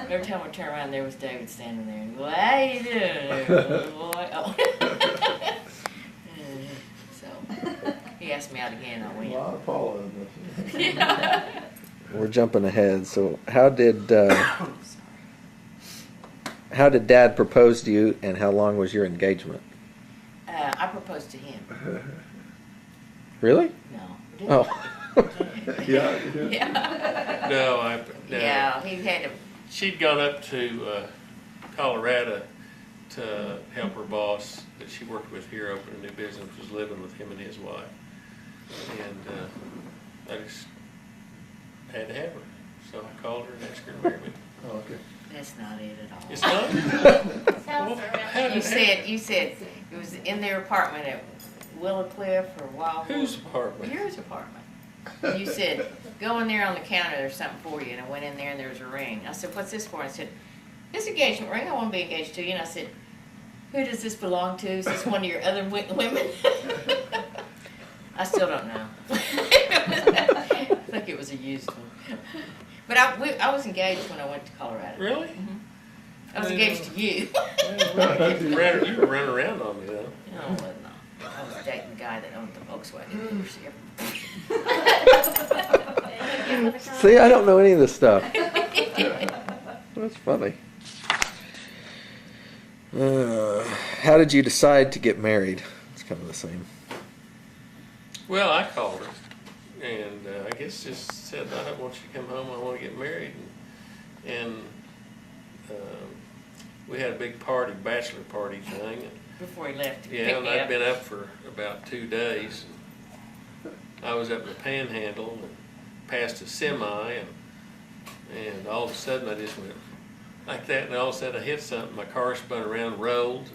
Every time I turn around, there was David standing there. And go, how you doing there, little boy? Oh. So he asked me out again. I went. A lot of Paula. Yeah. We're jumping ahead. So how did Dad propose to you, and how long was your engagement? I proposed to him. Really? No. Oh. Yeah. Yeah. No, Yeah, he had to. she'd gone up to Colorado to help her boss that she worked with here open a new business, was living with him and his wife. And I just had to have her. So I called her and asked her to marry me. Oh, okay. That's not it at all. It's not? Sounds Well, surreal. how did You said it was in their apartment at Willow Cliff or Wild Whose Horse. apartment? Yours apartment. You said, go in there on the counter, there's something for you. And I went in there and there was a ring. I said, what's this for? And I said, this engagement ring, I want to be engaged to you. And I said, who does this belong to? Is this one of your other women? I still don't know. I think it was a used one. But I was engaged when I went to Colorado. Really? Mhm. I was engaged to you. You were running around on me, though. No, I wasn't. I was dating the guy that owned the Volkswagen dealership. See, I don't know any of this stuff. That's funny. How did you decide to get married? It's kind of the same. Well, I called her, and I guess just said, I want you to come home, I want to get married. And we had a big party, bachelor party thing. And, Before he left to yeah, pick and me I'd up. been up for about 2 days. I was up in the Panhandle and passed a semi, and all of a sudden I just went like that, and all of a sudden I hit something. My car spun around, rolled,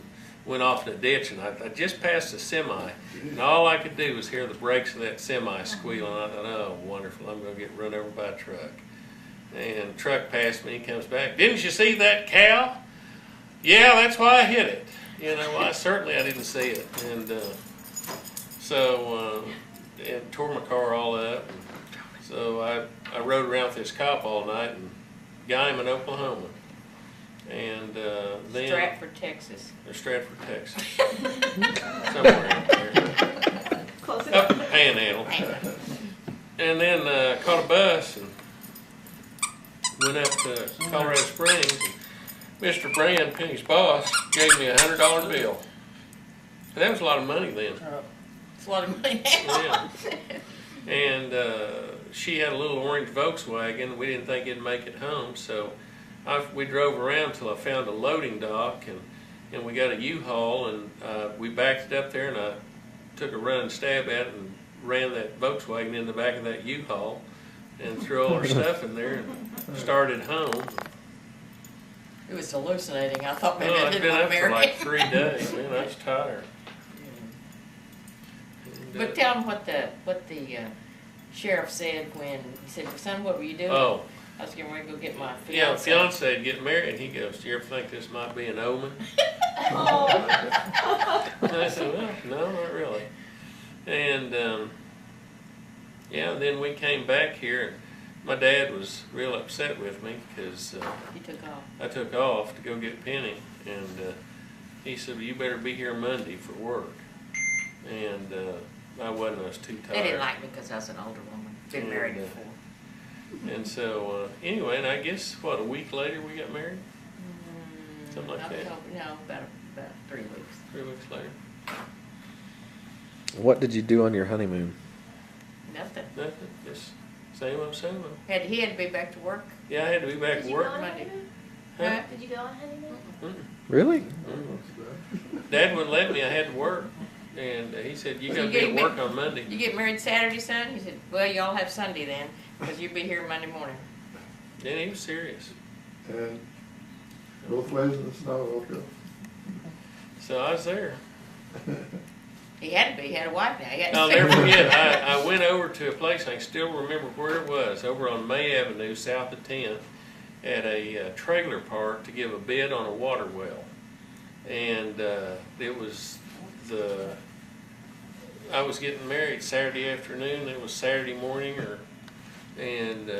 went off in a ditch, and I just passed a semi, and all I could do was hear the brakes of that semi squeal, and I thought, oh, wonderful, I'm going to get run over by a truck. And the truck passed me, he comes back, didn't you see that cow? Yeah, that's why I hit it. You know, I didn't see it, and and tore my car all up. And so I rode around with this cop all night and got him in Oklahoma. And then Stratford, Texas. or Stratford, Texas, somewhere out there, Close up in enough. the Panhandle. And then caught a bus and went up to Colorado Springs. And Mr. Brand, Penny's boss, gave me $100 bill. And that was a lot of money then. It's a lot of money now. Yeah. And she had a little orange Volkswagen. We didn't think it'd make it home, so we drove around till I found a loading dock, and we got a U-Haul, and we backed it up there, and I took a running stab at it and ran that Volkswagen in the back of that U-Haul and threw all our stuff in there and started home. It was hallucinating. I thought maybe Well, I I'd didn't been want up to for marry like him. 3 days. Man, I was tired. And, But tell him what the sheriff said when he said, "Son, what were you doing?" oh, I was getting ready to go get my yeah, fiance. fiance would get married, and he goes, "Do you ever think this might be an omen?" Oh. And I said, "Well, no, not really." And yeah, then we came back here, and my dad was real upset with me because He took off. I took off to go get Penny, and he said, "Well, you better be here Monday for work." And I wasn't. I was too tired. They didn't like me because I was an older woman, been married Yeah. before. And so anyway, and I guess what, a week later we got married. Something like that. October, no, about 3 weeks. 3 weeks later. What did you do on your honeymoon? Nothing. Nothing. Just same old, same old. He had to be back to work. Yeah, I had to be back Did to you go work. on Monday. honeymoon? Huh? Did you go on honeymoon? Mm-mm. Really? Mm-mm. Dad wouldn't let me. I had to work, and he said, "You So got to you be get at ma- work on Monday." You get married Saturday, son? He said, "Well, y'all have Sunday then, because you'll be here Monday morning." And he was serious. And both ways in the snow, okay. So I was there. He had to be. He had a wife now. He had to I'll stay. never forget. I went over to a place. I can still remember where it was. Over on May Avenue, south of 10th, at a trailer park to give a bid on a water well. And it was I was getting married Saturday afternoon. It was Saturday morning, and